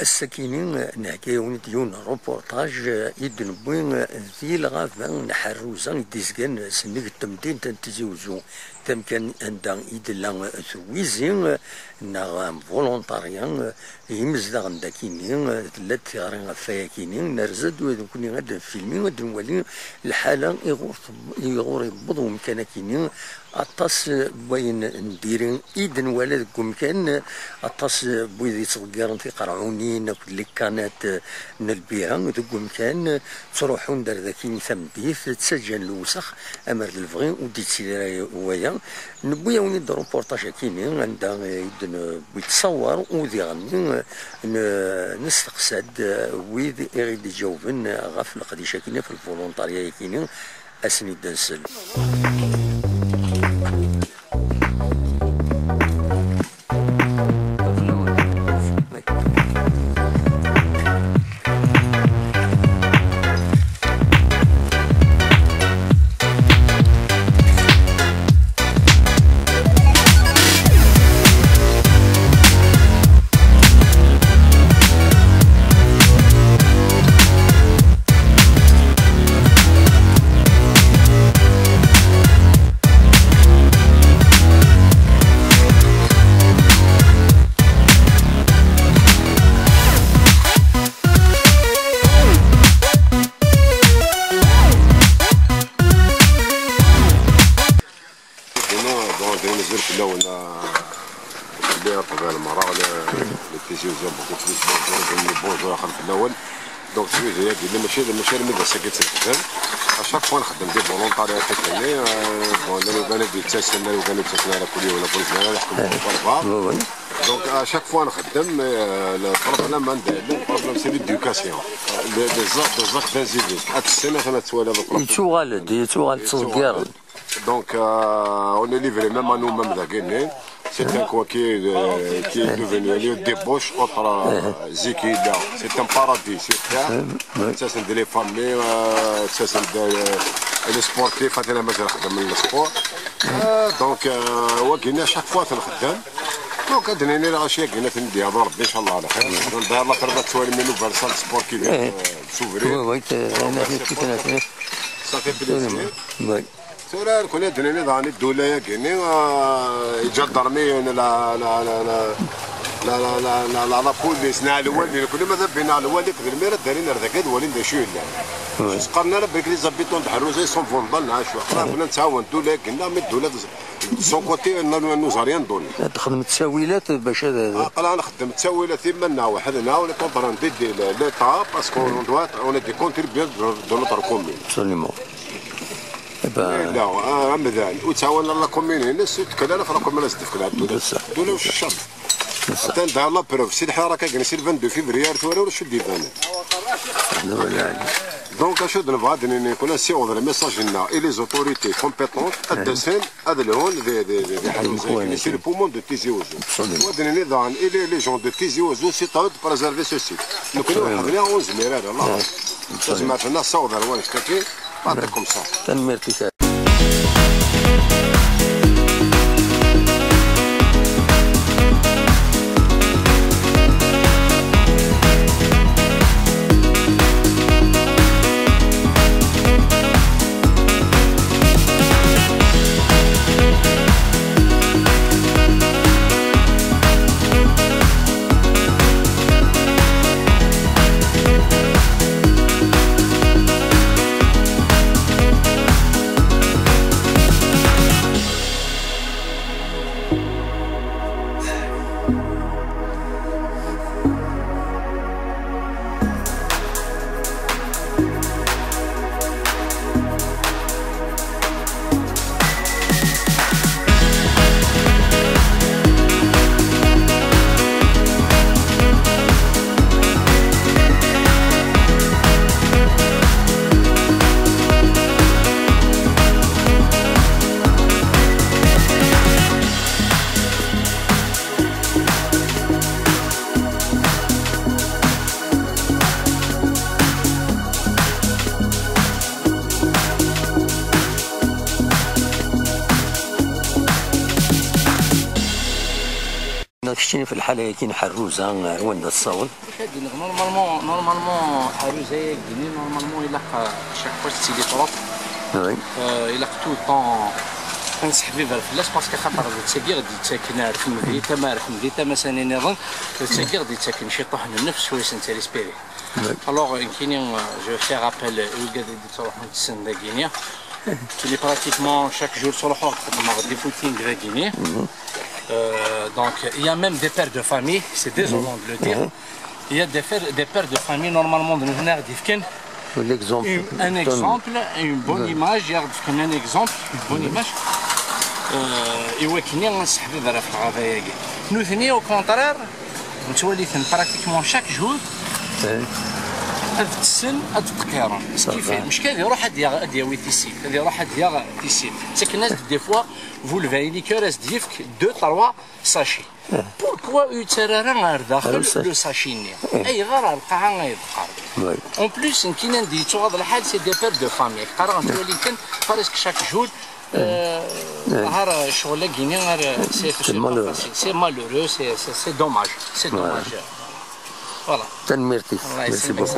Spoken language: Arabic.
السكينين نحكيو ديون روبورتاج يدن بوين ذي الغابة نحروزا ديسكان سنك التمدين تنتزيوزو تمكن عندها يدلا ثويزين نغام فولونتاريان يمزدغ داكينين ثلاث غرين فياكينين نرزد وكوني غدا فيلمين غدا نولي الحالة يغور يبضو مكانكينين أطاس بوين نديرين إيدن ولا كان أطاس بويدي تصغيرن في قرعونين كل كانت نلبيها ذوك كان تروحون دار ذاكين ثمديث تسجل الوسخ أمر الفغي ودي تسير ويا نبويا وني روبورتاج كيني عندها يدن بيتصور وذي غني نستقصد ويدي يغيد يجاوبن غاف القديشه كيني في الفولونتاريا كيني أسني دنسل. دونك هي ديال ماشي مده ساكت تخدم اشاك فوا نخدم دي فولونتاريات كتعني بون لو كان بيتسنى لو كان بيتسنى على كليه ولا بوليس نحكم بالبار دونك اشاك فوا نخدم البروبليم عندنا البروبليم سي ليدوكاسيون لي زاك دانزيفيز هاد السنه انا توالى يتوغال تصغير دونك اون est livré même à nous-mêmes la Guinée. C'est un coin qui est devenu un lieu de débauche entre Zikida. C'est un paradis sur terre. Ça c'est les familles, ça c'est les sportifs, فاتنا مازال خدام من السبور. دونك وكاين chaque fois تنخدم. دونك عندنا هنا الاشياء كاينه تنديها ربي ان شاء الله على خير. ندير الله قربت توالي منو فالسال سبور كي سوفري. وي انا كيف صافي بليزير. سورا كنا دنيا ضاني الدولة كايني يجدرني لا لا لا لا لا لا لا لا لا بوليس نا الوالد كل ما ذبينا على الوالد في الميرا دارين رذاكاد ولين داشو لا قرنا ربك لي زابيتون تحروزي سون فوندال عاشوا كنا نتعاون الدولة كنا من الدولة سون كوتي نوزاريان دول تخدم التساويلات باش هذا انا نخدم التساويلات ثمنا وحدنا ولا كونترون دي ليتا باسكو اون دي كونتريبيون دو نوتر كومين ابسوليومون لا رمضان وتعاون الله كومين الناس تكلنا في راكم الناس تفكر الدوله واش الشرط حتى ندير لا بروف سي الحركه كاين سي 22 فبراير توري ولا شو ديبان دونك اشو نبغى نكون سي اون ميساج لنا اي لي زوتوريتي كومبيتونت الدسين هذا الهون دي حلوزين سي لو بومون دو تيزي وزو ودني نظام اي لي جون دو تيزي وزو سي طاود بريزيرفي سو سيت نكونوا حضرنا 11 ميراد الله لازم عندنا صودا الوان كافي بعطيكم صح تنميرتك كشتيني في الحالة كاين حروزة وين الصوت. نورمالمون حروزة كيني نورمالمون إلا شاك فوا تسيلي طروب. وي. إلا تو طون كنسحبي فيها الفلاس باسكو خاطر تساكي غادي تساكن عارف مديتا ما عارف مديتا مثلا نظن تساكي غادي تساكن شي طحن النفس شويه سنت ريسبيري. الوغ كاينين جو في ابل وكاد تروحوا تسنى كينيا. تولي براتيكمون شاك جور تروحوا تقدموا دي فوتين دو كينيا. Donc il y a même des pères de famille, c'est désolant de le dire. Il y a des pères de famille normalement de venir d'Ifken. Un exemple, une bonne image, un exemple, une bonne image. يوكلني نسحب برا في الغابة نو ثاني او كونترير نتولي براتيكمون شاك جور هاد السن هاد التقيران كيفاه مش كان يروح هاد ياوي تيسيل هاد يروح هاد تيسيل ساك الناس دي فوا فو لفاي ليكور اس ديفك 2 3 ساشي بوركوا يترارا غير داخل لو ساشيني اي غير القاعه غيدقر اون بليس كاين ندي تو هذا الحال سي دي بير دو فامي قرا نتولي كان بريسك شاك جور شغل كيني غير سي مالورو سي دوماج سي دوماج فوالا تنميرتي الله يسلمك.